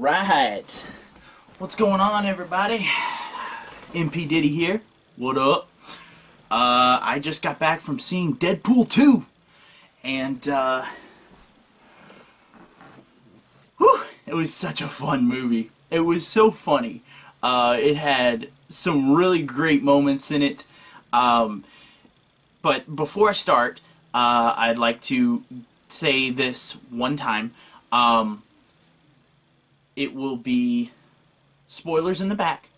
Alright, what's going on, everybody? MP Diddy here. What up? I just got back from seeing Deadpool 2, and it was such a fun movie. It was so funny. It had some really great moments in it. But before I start, I'd like to say this one time. It will be spoilers in the back,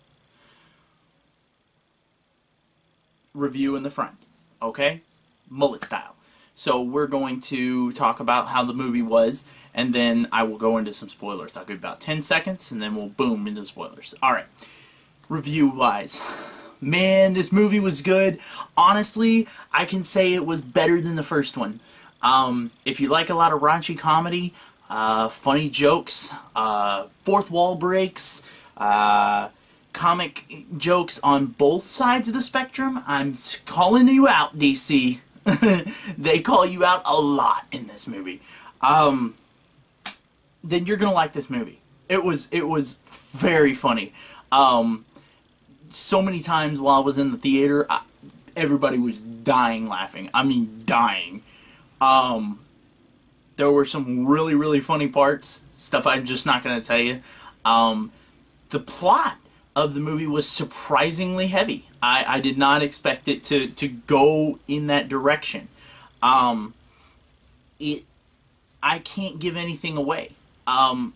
review in the front, okay? Mullet style. So we're going to talk about how the movie was, and then I will go into some spoilers. I'll give about 10 seconds, and then we'll boom into the spoilers. Alright, review-wise. Man, this movie was good. Honestly, I can say it was better than the first one. If you like a lot of raunchy comedy, funny jokes, fourth wall breaks, comic jokes on both sides of the spectrum, I'm calling you out, DC. They call you out a lot in this movie. Then you're gonna like this movie. It was very funny. So many times while I was in the theater, everybody was dying laughing. I mean, dying. There were some really, really funny parts, stuff I'm just not going to tell you. The plot of the movie was surprisingly heavy. I did not expect it to go in that direction. I can't give anything away. All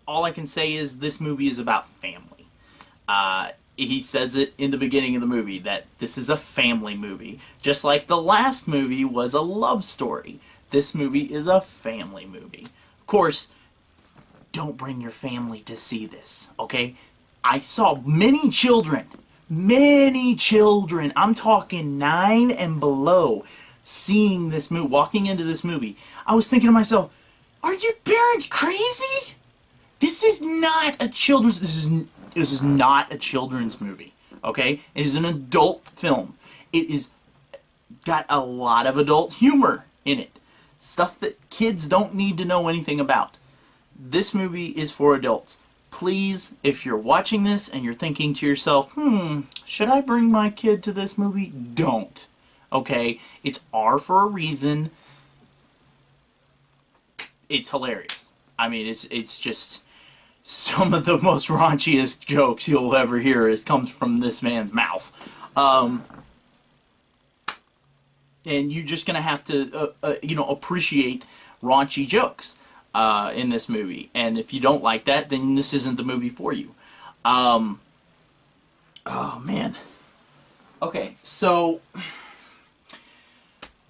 I can say is this movie is about family. He says it in the beginning of the movie, that this is a family movie. Just like the last movie was a love story. This movie is a family movie. Of course, don't bring your family to see this, okay? I saw many children, I'm talking 9 and below, seeing this movie, walking into this movie. I was thinking to myself, are you parents crazy? This is not a children's, this is not a children's movie, okay? It is an adult film. It is got a lot of adult humor in it. Stuff that kids don't need to know anything about. This movie is for adults. Please, if you're watching this and you're thinking to yourself, should I bring my kid to this movie? Don't. Okay? It's R for a reason. It's hilarious. I mean, it's just some of the most raunchiest jokes you'll ever hear comes from this man's mouth. And you're just going to have to, appreciate raunchy jokes in this movie. And if you don't like that, then this isn't the movie for you. Oh, man. Okay, so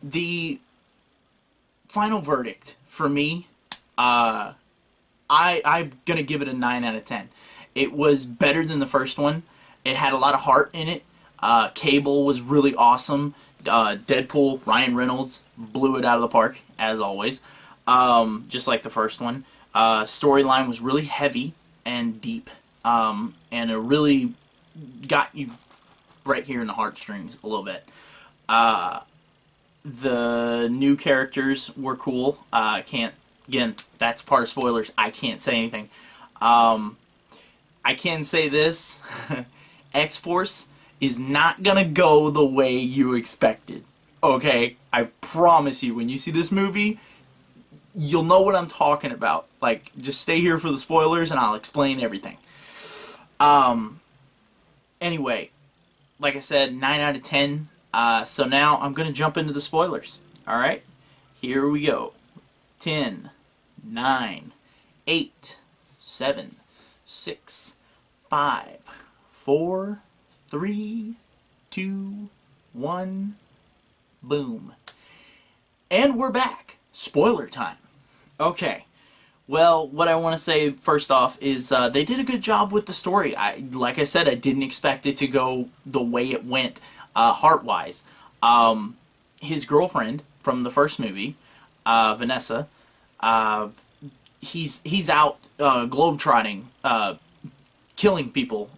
the final verdict for me, I'm going to give it a 9 out of 10. It was better than the first one. It had a lot of heart in it. Cable was really awesome. Deadpool, Ryan Reynolds, blew it out of the park, as always. Just like the first one. Storyline was really heavy and deep. And it really got you right here in the heartstrings a little bit. The new characters were cool. Again, that's part of spoilers. I can't say anything. I can say this. X-Force is not gonna go the way you expected. Okay? I promise you, when you see this movie, you'll know what I'm talking about. Like, just stay here for the spoilers and I'll explain everything. Anyway, like I said, 9 out of 10. So now I'm gonna jump into the spoilers. Alright? Here we go. 10, 9, 8, 7, 6, 5, 4, 3, 2, 1, boom. And we're back. Spoiler time. Okay. Well, what I want to say first off is they did a good job with the story. Like I said, I didn't expect it to go the way it went heart-wise. His girlfriend from the first movie, Vanessa, he's out globetrotting, killing people,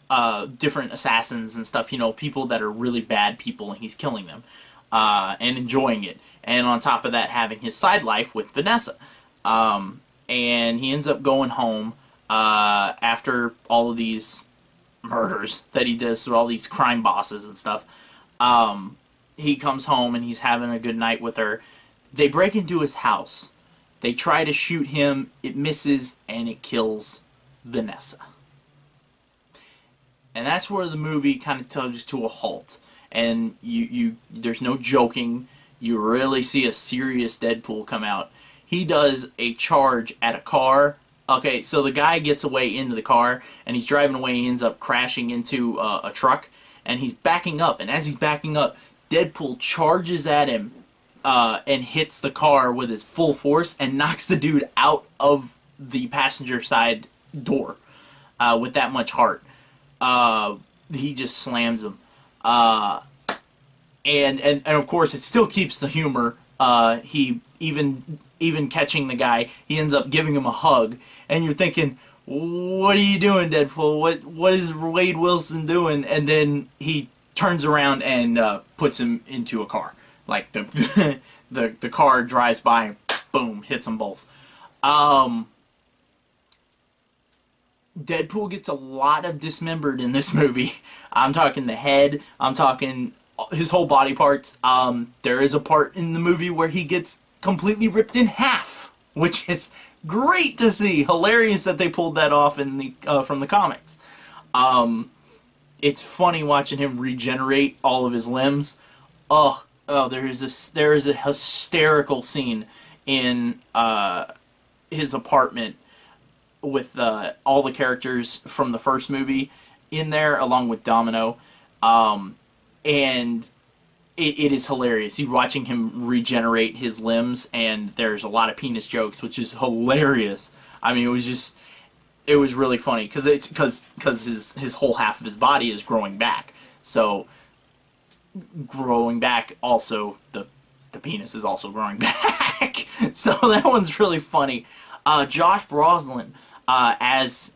different assassins and stuff, people that are really bad people, and he's killing them, and enjoying it. And on top of that, having his side life with Vanessa. and he ends up going home after all of these murders that he does with all these crime bosses and stuff. He comes home and he's having a good night with her. They break into his house. They try to shoot him. It misses, and it kills Vanessa. And that's where the movie kind of tells to a halt. And there's no joking. You really see a serious Deadpool come out. He does a charge at a car. Okay, so the guy gets away into the car, and he's driving away. He ends up crashing into a truck, and he's backing up. And as he's backing up, Deadpool charges at him and hits the car with his full force and knocks the dude out of the passenger side door with that much heart. He just slams him. And of course, it still keeps the humor. He even catching the guy, he ends up giving him a hug, and you're thinking, what are you doing, Deadpool? What is Wade Wilson doing? And then he turns around and puts him into a car. Like the the car drives by and boom, hits them both. Deadpool gets a lot of dismembered in this movie. I'm talking the head. I'm talking his whole body parts. There is a part in the movie where he gets completely ripped in half, which is great to see. Hilarious that they pulled that off in the from the comics. It's funny watching him regenerate all of his limbs. Oh, there is a hysterical scene in his apartment with all the characters from the first movie in there, along with Domino, and it is hilarious. You're watching him regenerate his limbs, and there's a lot of penis jokes, which is hilarious. I mean, it was really funny because his whole half of his body is growing back. So growing back, also the penis is also growing back. So that one's really funny. Josh Brolin as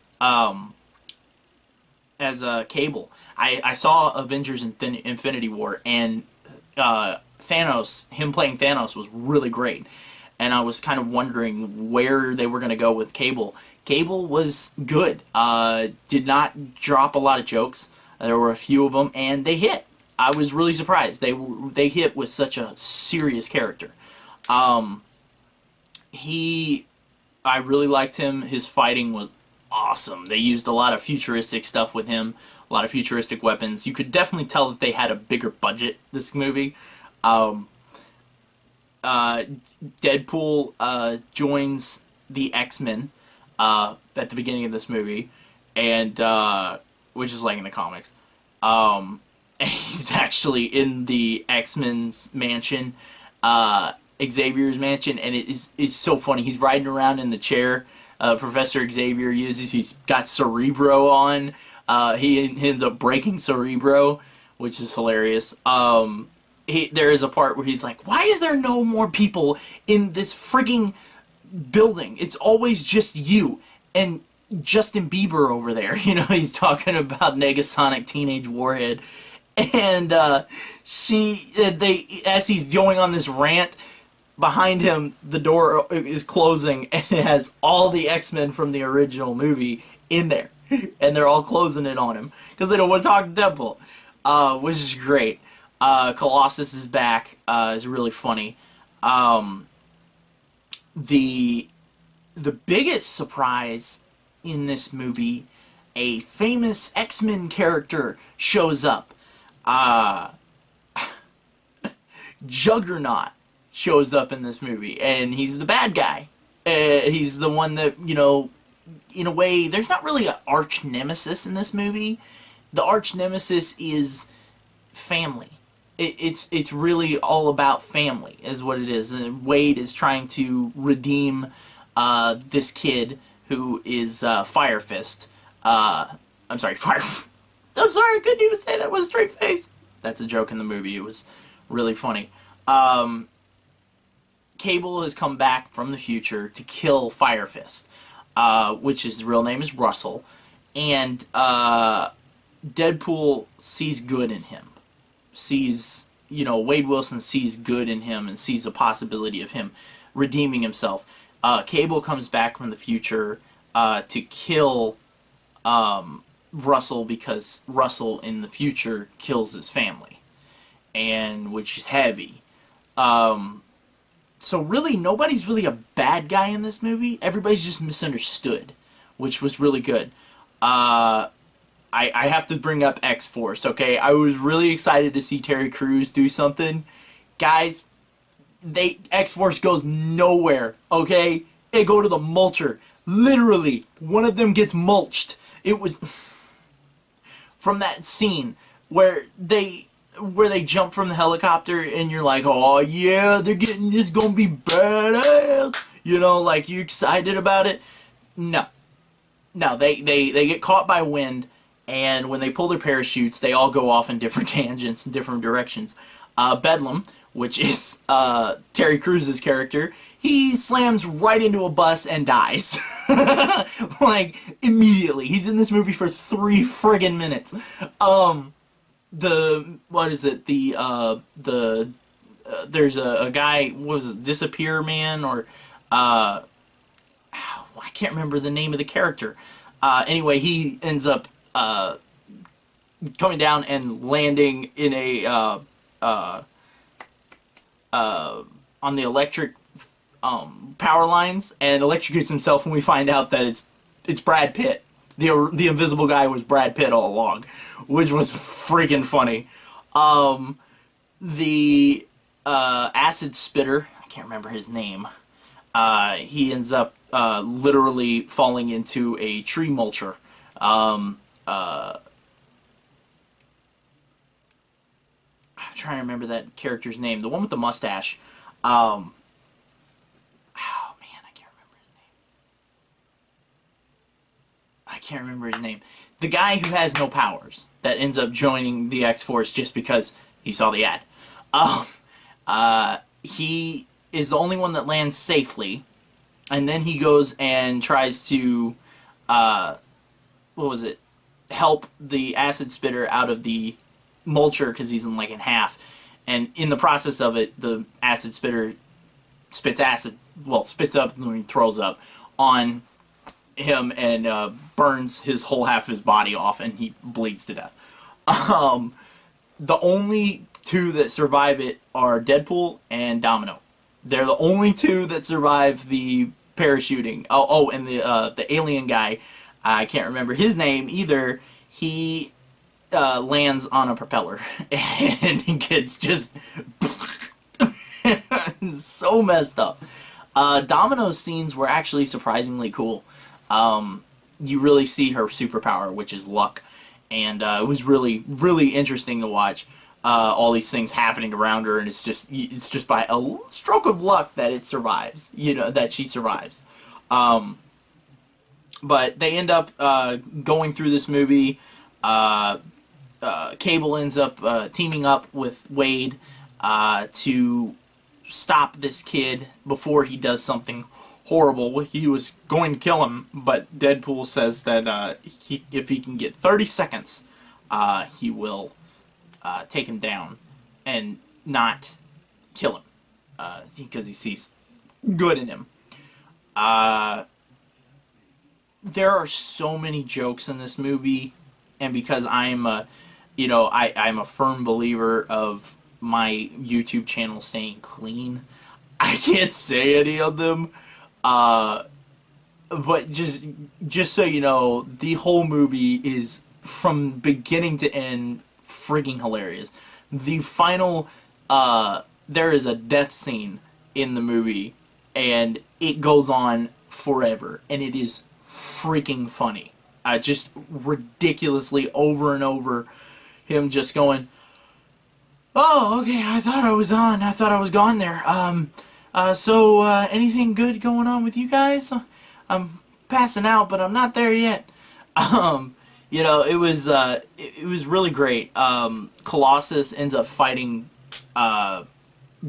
Cable. I saw Avengers Infinity War, and Thanos, him playing Thanos, was really great. And I was kind of wondering where they were going to go with Cable. Cable was good. Did not drop a lot of jokes. There were a few of them, and they hit. I was really surprised. They hit with such a serious character. I really liked him. His fighting was awesome. They used a lot of futuristic stuff with him, a lot of futuristic weapons. You could definitely tell that they had a bigger budget, this movie. Deadpool joins the X-Men at the beginning of this movie, and which is like in the comics. And he's actually in the X-Men's mansion, Xavier's mansion, and it's so funny. He's riding around in the chair Professor Xavier uses. He's got Cerebro on. He ends up breaking Cerebro, which is hilarious. There is a part where he's like, why are there no more people in this frigging building? It's always just you and Justin Bieber over there. You know, he's talking about Negasonic Teenage Warhead. And as he's going on this rant, behind him, the door is closing, and it has all the X-Men from the original movie in there. And they're all closing it on him because they don't want to talk to Deadpool, which is great. Colossus is back. Is really funny. The biggest surprise in this movie, a famous X-Men character shows up. Juggernaut shows up in this movie, and he's the bad guy. He's the one that, you know, in a way, there's not really an arch nemesis in this movie. The arch nemesis is family. It's really all about family, is what it is. And Wade is trying to redeem this kid who is Fire Fist. I'm sorry, I'm sorry, I couldn't even say that with a straight face. That's a joke in the movie. It was really funny. Cable has come back from the future to kill Fire Fist, which his real name is Russell, and Deadpool sees good in him, sees Wade Wilson sees good in him and sees a possibility of him redeeming himself. Cable comes back from the future to kill Russell because Russell in the future kills his family, and which is heavy. So really, nobody's really a bad guy in this movie. Everybody's just misunderstood, which was really good. I have to bring up X-Force, okay? I was really excited to see Terry Crews do something. Guys, X-Force goes nowhere, okay? They go to the mulcher. Literally, one of them gets mulched. It was from that scene where they jump from the helicopter and you're like, oh yeah, it's gonna be badass. Like, you excited about it? No. No, they get caught by wind, and when they pull their parachutes, they all go off in different tangents, in different directions. Bedlam, which is Terry Crews' character, he slams right into a bus and dies. Like, immediately. He's in this movie for 3 friggin' minutes. There's a guy, what was it, Disappear Man, or I can't remember the name of the character. Anyway, he ends up coming down and landing in a on the electric power lines, and electrocutes himself, and we find out that it's Brad Pitt. The invisible guy was Brad Pitt all along, which was freaking funny. The acid spitter, I can't remember his name. He ends up literally falling into a tree mulcher. I'm trying to remember that character's name. The one with the mustache. Oh man, I can't remember his name. The guy who has no powers that ends up joining the X-Force just because he saw the ad. He is the only one that lands safely, and then he goes and tries to, help the acid spitter out of the mulcher because he's in half, and in the process of it, the acid spitter spits up and throws up on him and burns his whole half of his body off, and he bleeds to death. The only 2 that survive it are Deadpool and Domino. They're the only 2 that survive the parachuting. Oh, and the alien guy, I can't remember his name either. He lands on a propeller and he gets just so messed up. Domino's scenes were actually surprisingly cool. You really see her superpower, which is luck, and it was really, really interesting to watch. All these things happening around her, and it's just by a stroke of luck that it survives. That she survives. But they end up going through this movie. Cable ends up teaming up with Wade to stop this kid before he does something horrible. He was going to kill him, but Deadpool says that if he can get 30 seconds, he will take him down and not kill him because he sees good in him. There are so many jokes in this movie, and because I'm I'm a firm believer of my YouTube channel staying clean, I can't say any of them. But just so you know, the whole movie is from beginning to end frigging hilarious. The final, there is a death scene in the movie, and it goes on forever, and it is freaking funny. Just ridiculously over and over, him just going, "Oh, okay, I thought I was gone there. So anything good going on with you guys? I'm passing out, but I'm not there yet." It was really great. Colossus ends up fighting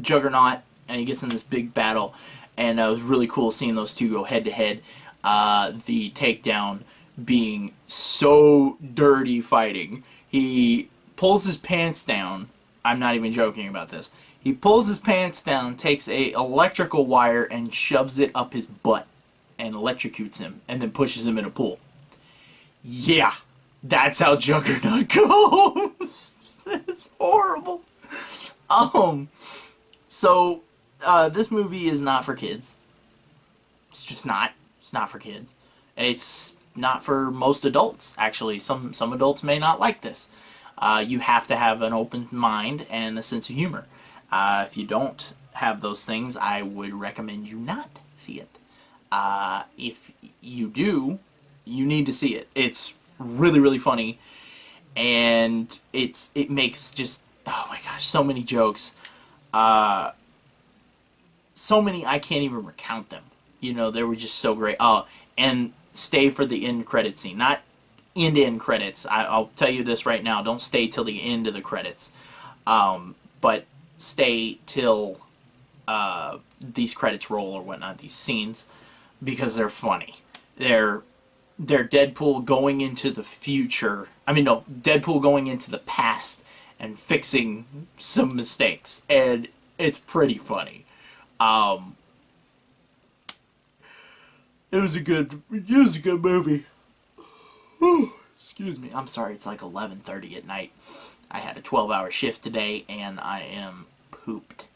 Juggernaut, and he gets in this big battle, and it was really cool seeing those 2 go head to head. The takedown being so dirty fighting. He pulls his pants down I'm not even joking about this. He pulls his pants down, takes a electrical wire, and shoves it up his butt and electrocutes him, and then pushes him in a pool. Yeah, that's how Juggernaut goes. It's horrible. So this movie is not for kids. It's just not. It's not for kids. It's not for most adults, actually. Some adults may not like this. You have to have an open mind and a sense of humor. If you don't have those things, I would recommend you not see it. If you do, you need to see it. It's really, really funny, and it makes just, oh my gosh, so many jokes. So many, I can't even recount them. You know, they were just so great. Oh, and stay for the end credit scene. Not end credits. I'll tell you this right now. Don't stay till the end of the credits. But stay till these credits roll or whatnot, these scenes, because they're funny. They're Deadpool going into the future. I mean, no, Deadpool going into the past and fixing some mistakes. And it's pretty funny. It was a good movie. Excuse me. I'm sorry. It's like 11:30 at night. I had a 12-hour shift today, and I am pooped.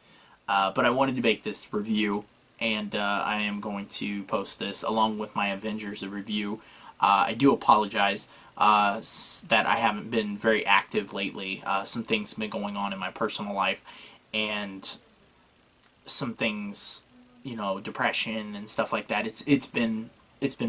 But I wanted to make this review, and I am going to post this along with my Avengers review. I do apologize that I haven't been very active lately. Some things have been going on in my personal life, and some things, you know, depression and stuff like that. It's been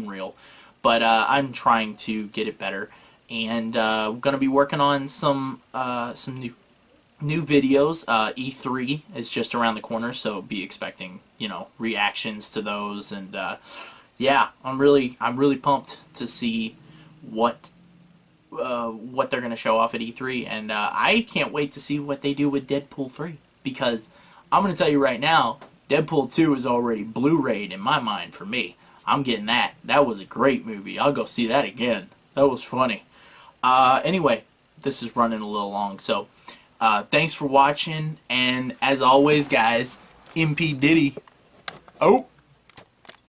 real, but I'm trying to get it better, and we're gonna be working on some new videos. E3 is just around the corner, so be expecting, you know, reactions to those, and yeah, I'm really pumped to see what they're gonna show off at E3, and I can't wait to see what they do with Deadpool 3, because I'm gonna tell you right now, Deadpool 2 is already Blu-rayed in my mind for me. I'm getting that. That was a great movie. I'll go see that again. That was funny. Anyway, this is running a little long, so thanks for watching, and as always, guys, MP Diddy. Oh.